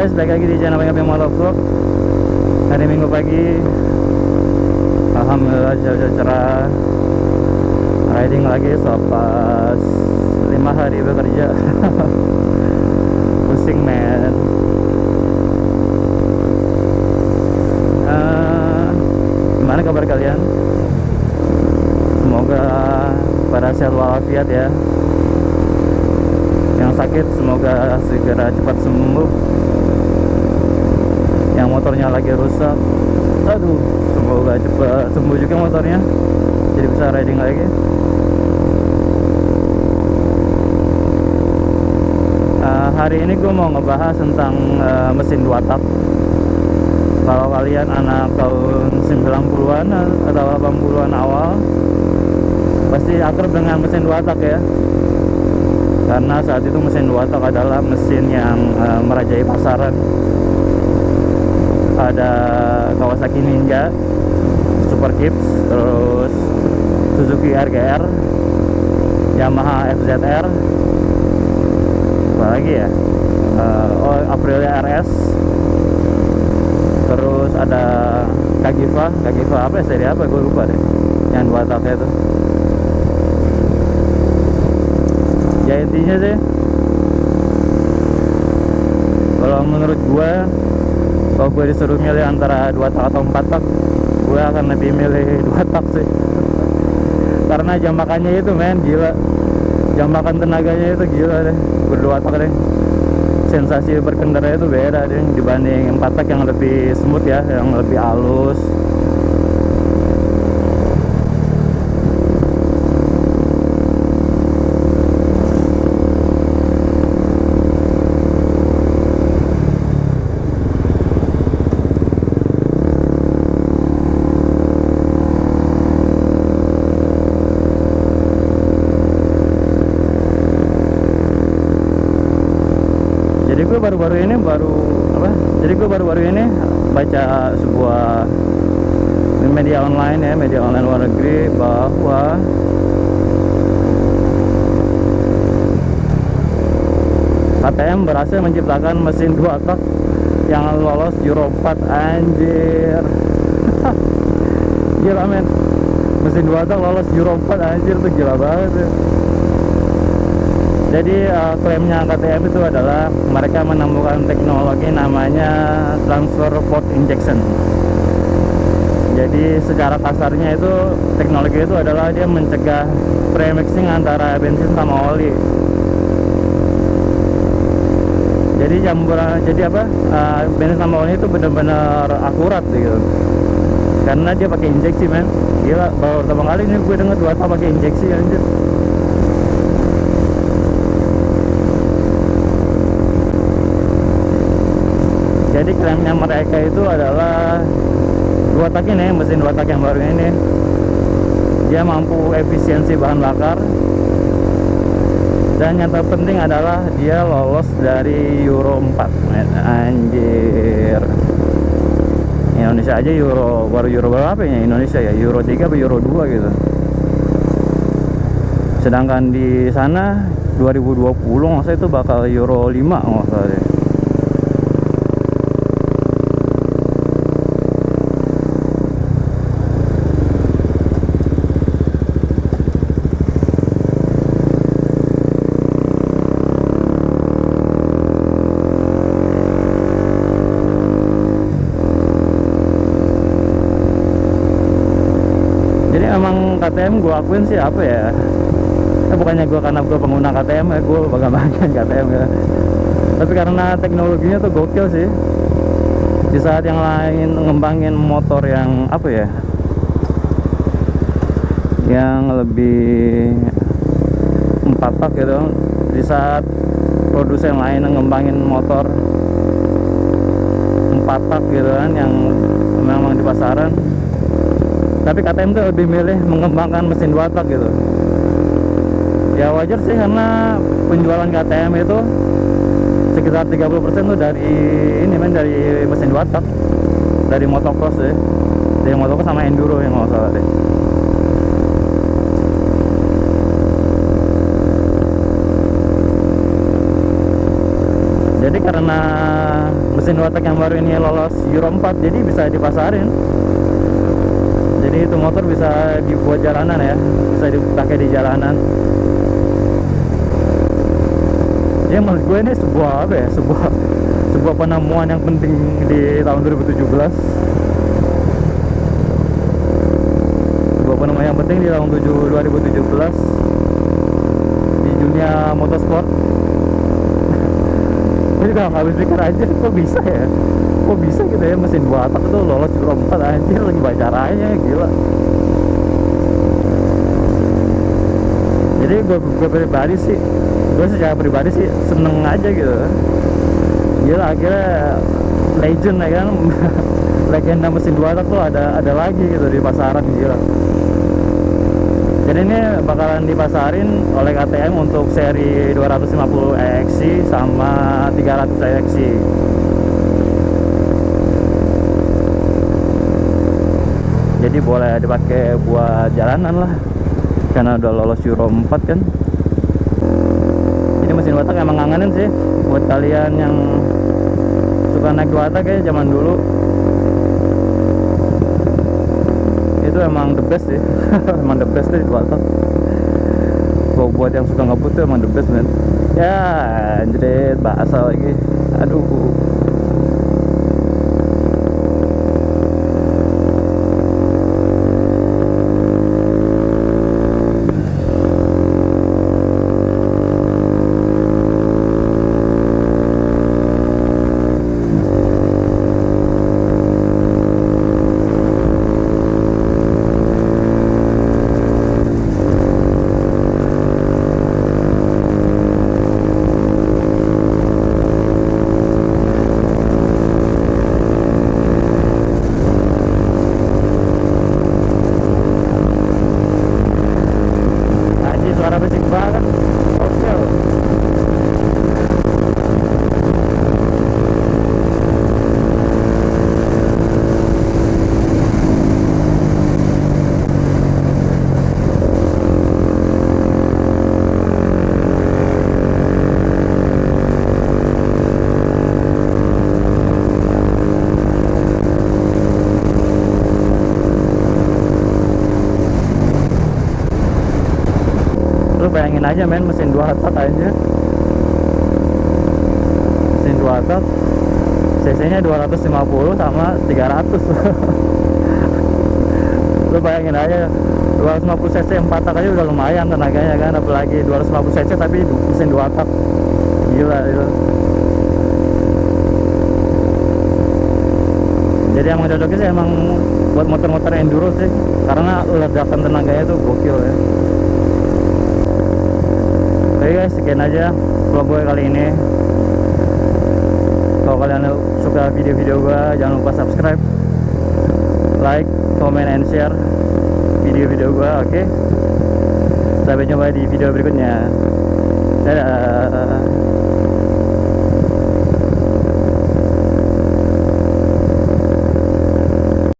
guys, balik lagi di channel Bang Motovlog. Hari Minggu pagi, alhamdulillah cuaca cerah. Riding lagi selepas 5 hari bekerja. Pusing men. Gimana kabar kalian? Semoga pada sehat walafiat ya. Yang sakit semoga segera cepat sembuh. Yang motornya lagi rusak, aduh, semoga cepat sembuh juga motornya, jadi bisa riding lagi. Hari ini gue mau ngebahas tentang mesin 2 tak. Kalau kalian anak tahun 90-an atau 80-an awal, pasti akrab dengan mesin 2 tak ya. Karena saat itu mesin 2 tak adalah mesin yang merajai pasaran. Ada Kawasaki Ninja, Super Gibbs, terus Suzuki RGR, Yamaha FZR, apa lagi ya, Aprilia RS, terus ada Kagiva apa ya, seri apa gue lupa deh, yang 2 taknya itu. Ya intinya sih, kalau menurut gue, kalau gue disuruh milih antara 2 tak atau 4 tak, gue akan lebih milih 2 tak sih. Karena jam makannya itu men, gila. Jam makan tenaganya itu gila deh, ber-2 tak deh. Sensasi berkendara itu beda deh dibanding 4 tak yang lebih smooth ya, yang lebih halus. Jadi gue baru-baru ini baca sebuah media online ya, media online luar negeri, bahwa KTM berhasil menciptakan mesin 2 tak yang lolos Euro 4. Anjir. Gila men, mesin 2 tak lolos Euro 4, anjir, tuh gila banget ya. Jadi klaimnya KTM itu adalah mereka menemukan teknologi namanya transfer port injection. Jadi secara kasarnya itu teknologi itu adalah dia mencegah premixing antara bensin sama oli. Jadi bensin sama oli itu benar-benar akurat gitu. Karena dia pakai injeksi men. Gila, baru pertama kali ini gue denger 2 tak pakai injeksi, anjir. Jadi klaimnya mereka itu adalah 2 tak ini, mesin 2 tak yang baru ini, dia mampu efisiensi bahan bakar, dan yang terpenting adalah dia lolos dari Euro 4. Anjir, Indonesia aja baru Euro berapa ya Indonesia ya, Euro 3 atau Euro 2 gitu. Sedangkan di sana 2020 maksudnya itu bakal Euro 5 maksudnya. Jadi emang KTM gue akuin sih apa ya, bukannya karena gue pengguna KTM ya, gue bangga-banggain KTM ya, tapi karena teknologinya tuh gokil sih. Di saat yang lain ngembangin motor yang apa ya, yang lebih 4 tak gitu, di saat produsen lain ngembangin motor 4 tak gitu kan, yang memang di pasaran, tapi KTM tuh lebih milih mengembangkan mesin 2 tak gitu. Ya wajar sih, karena penjualan KTM itu sekitar 30% tuh dari mesin 2 tak, dari motocross ya, dari motocross sama enduro yang nggak salah deh. Jadi karena mesin 2 tak yang baru ini lolos Euro 4, jadi bisa dipasarin. Jadi itu motor bisa dibuat jalanan ya, bisa dipakai di jalanan. Ya menurut gue ini sebuah apa ya, sebuah penemuan yang penting di tahun 2017. Sebuah penemuan yang penting di tahun 2017 di dunia motorsport. Gue juga nggak habis pikir aja, kok bisa gitu ya mesin 2 tak tuh lolos Euro 4, anjir, lagi bacaranya, gila. Jadi gue pribadi sih, gue secara pribadi sih seneng aja gitu. Gila, akhirnya legend ya kan. Legenda mesin 2 tak tuh ada lagi gitu di pasaran, gila. Jadi ini bakalan dipasarin oleh KTM untuk seri 250 EXC sama 300 EXC. Jadi boleh dipakai buat jalanan lah, karena udah lolos Euro 4 kan. Ini mesin 2 tak emang ngangenin sih buat kalian yang suka naik 2 tak kayak zaman dulu. Itu emang the best sih. Emang the best sih 2 tak. Buat yang suka ngebut tuh emang the best, man. Ya anjir, bahasa lagi, aduh. Suara berisik banget. Oke. Lu bayangin aja, men, mesin 2 tak aja. Mesin 2 tak cc nya 250 sama 300. Lu bayangin aja 250 cc 4 tak aja udah lumayan tenaganya kan, apalagi 250 cc tapi mesin 2 tak. Gila itu. Jadi yang cocoknya sih emang buat motor-motor enduro sih, karena ledakan tenaganya tuh gokil ya. Oke guys, sekian aja vlog gue kali ini. Kalau kalian suka video-video gue, jangan lupa subscribe, like, comment, and share video-video gue. Oke, sampai jumpa di video berikutnya. Dadah.